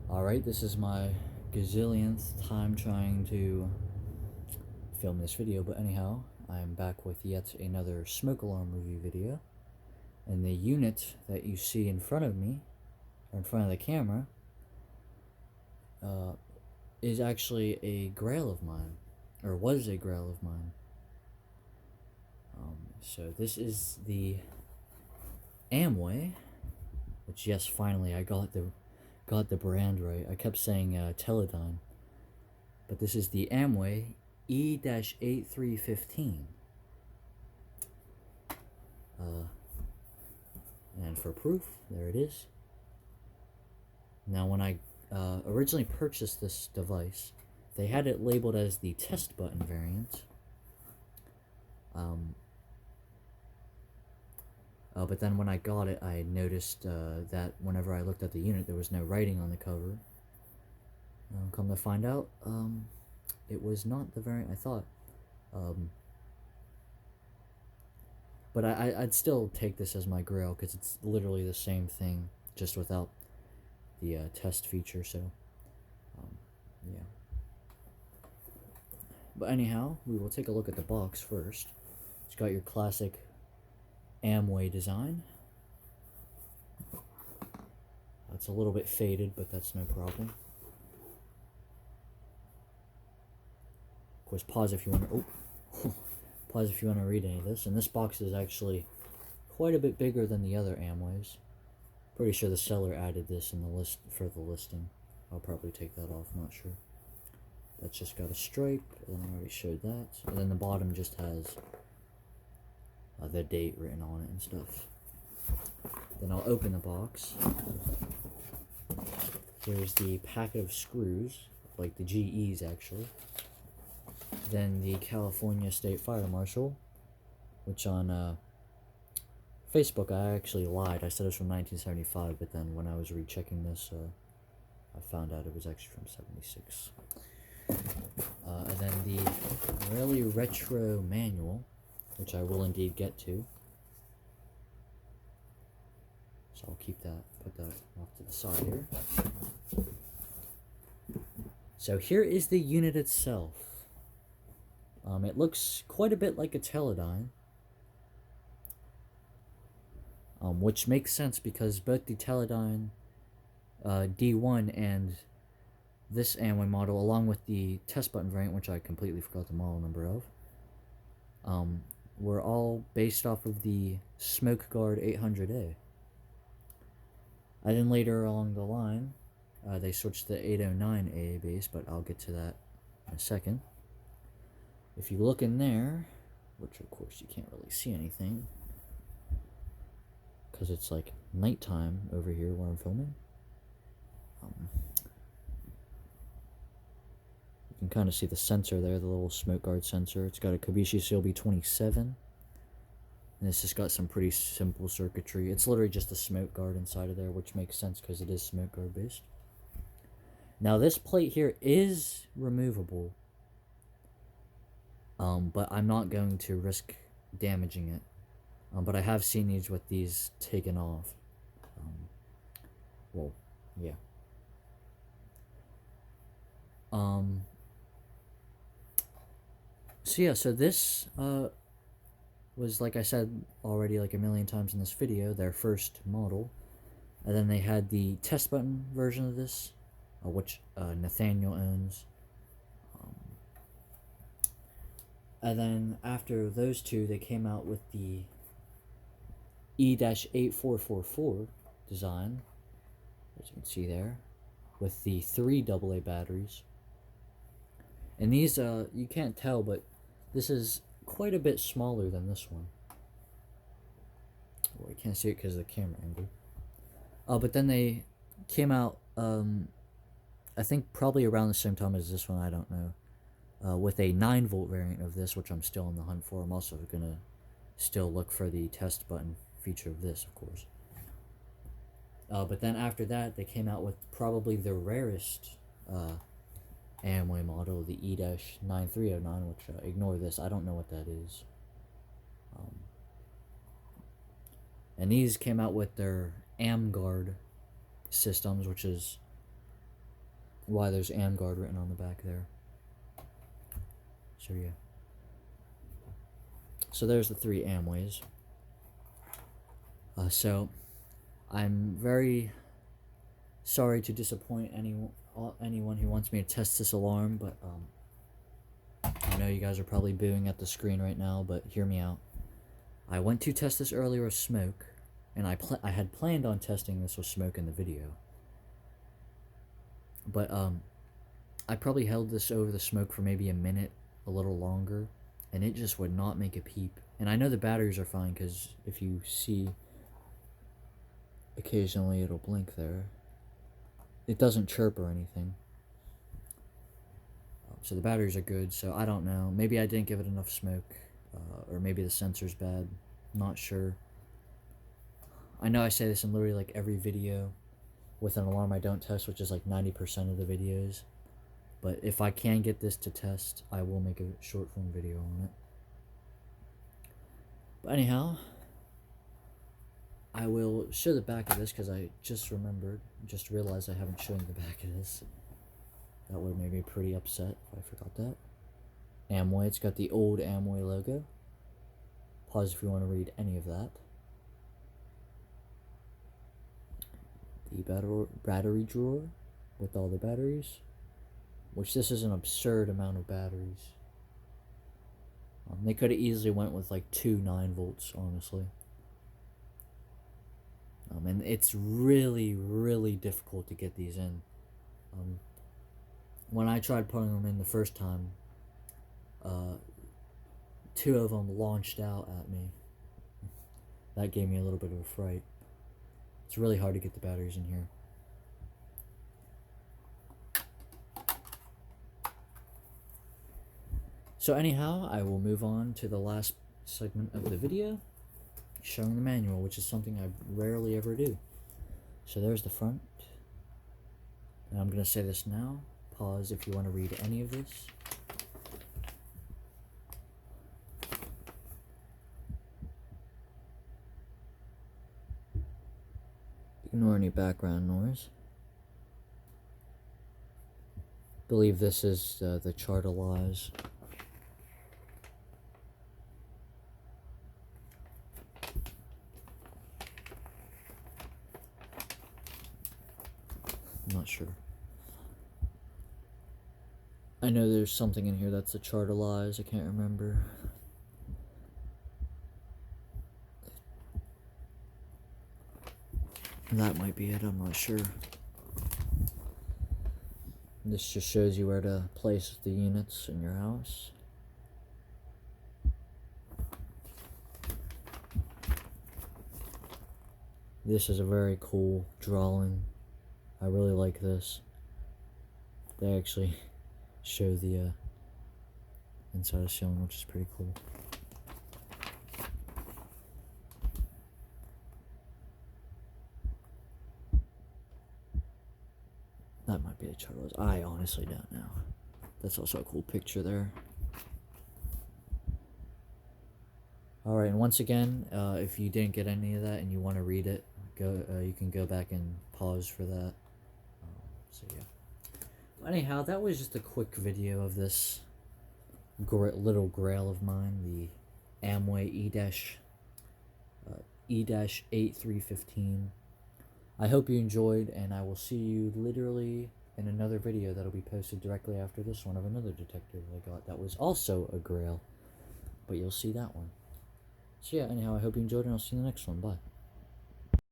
Alright, this is my gazillionth time trying to film this video, but anyhow, I'm back with yet another smoke alarm review video. And the unit that you see in front of me, or in front of the camera, is actually a grail of mine, or was a grail of mine. So this is the Amway, which yes, finally I got the brand right. I kept saying Teledyne, but this is the Amway E-8315. And for proof, there it is. Now, when I originally purchased this device, they had it labeled as the test button variant. But then when I got it, I noticed that whenever I looked at the unit, there was no writing on the cover. Come to find out, it was not the variant I thought. But I'd still take this as my grail because it's literally the same thing, just without the test feature, so yeah. But anyhow, we will take a look at the box first. It's got your classic Amway design. It's a little bit faded, but that's no problem. Of course, pause if you want to. Oh, pause if you want to read any of this. And this box is actually quite a bit bigger than the other Amways. Pretty sure the seller added this in the list for the listing. I'll probably take that off. I'm not sure. That's just got a stripe, and I already showed that. And then the bottom just has the date written on it and stuff. Then I'll open the box. Here's the packet of screws, like the GEs actually. Then the California State Fire Marshal, which on Facebook I actually lied. I said it was from 1975, but then when I was rechecking this, I found out it was actually from 76. And then the really retro manual, which I will indeed get to. So I'll keep that, put that off to the side here. So here is the unit itself. It looks quite a bit like a Teledyne, which makes sense because both the Teledyne D1 and this Amway model, along with the test button variant, which I completely forgot the model number of, were all based off of the Smoke Guard 800A. And then later along the line, they switched to the 809A base, but I'll get to that in a second. If you look in there, which of course you can't really see anything, because it's like nighttime over here where I'm filming. You can kind of see the sensor there, the little smoke guard sensor. It's got a Kobishi CLB 27. And it's just got some pretty simple circuitry. It's literally just a smoke guard inside of there, which makes sense because it is smoke guard based. Now this plate here is removable, but I'm not going to risk damaging it. But I have seen these with these taken off. Well, yeah. So yeah, so this was, like I said already like a million times in this video, their first model. And then they had the test button version of this, which Nathaniel owns. And then after those two, they came out with the E-8444 design, as you can see there, with the 3 AA batteries. And these, you can't tell, but this is quite a bit smaller than this one. Well, I can't see it because of the camera angle. But then they came out, I think probably around the same time as this one, I don't know, with a 9-volt variant of this, which I'm still on the hunt for. I'm also going to still look for the test button feature of this, of course. But then after that, they came out with probably the rarest Amway model, the E-9309, which, ignore this, I don't know what that is. And these came out with their AmGuard systems, which is why there's AmGuard written on the back there. So yeah. So there's the 3 Amways. So I'm very sorry to disappoint anyone who wants me to test this alarm, but I know you guys are probably booing at the screen right now, but hear me out. I went to test this earlier with smoke, and I had planned on testing this with smoke in the video. But I probably held this over the smoke for maybe a minute, a little longer, and it just would not make a peep. And I know the batteries are fine, because if you see, occasionally it'll blink there. It doesn't chirp or anything. So the batteries are good, so I don't know. Maybe I didn't give it enough smoke, or maybe the sensor's bad. Not sure. I know I say this in literally like every video with an alarm I don't test, which is like 90% of the videos. But if I can get this to test, I will make a short form video on it. But anyhow, I will show the back of this because I just realized I haven't shown the back of this. That would make me pretty upset if I forgot that. Amway, it's got the old Amway logo. Pause if you want to read any of that. The battery drawer with all the batteries, which this is an absurd amount of batteries. They could have easily went with like 2 9-volts, honestly. And it's really, really difficult to get these in. When I tried putting them in the first time, 2 of them launched out at me. That gave me a little bit of a fright. It's really hard to get the batteries in here. So anyhow, I will move on to the last segment of the video, showing the manual, which is something I rarely ever do. So there's the front. And I'm going to say this now. Pause if you want to read any of this. Ignore any background noise. Believe this is the chart of lies. I'm not sure. I know there's something in here that's a chart of lies. I can't remember. That might be it, I'm not sure. This just shows you where to place the units in your house. This is a very cool drawing. I really like this. They actually show the inside of the ceiling, which is pretty cool. That might be the Charles. I honestly don't know. That's also a cool picture there. Alright, and once again, if you didn't get any of that and you want to read it, you can go back and pause for that. So yeah. Anyhow, that was just a quick video of this little grail of mine, the Amway E-8315. I hope you enjoyed, and I will see you literally in another video that'll be posted directly after this one of another detector that I got that was also a grail. But you'll see that one. So yeah, anyhow, I hope you enjoyed, and I'll see you in the next one. Bye.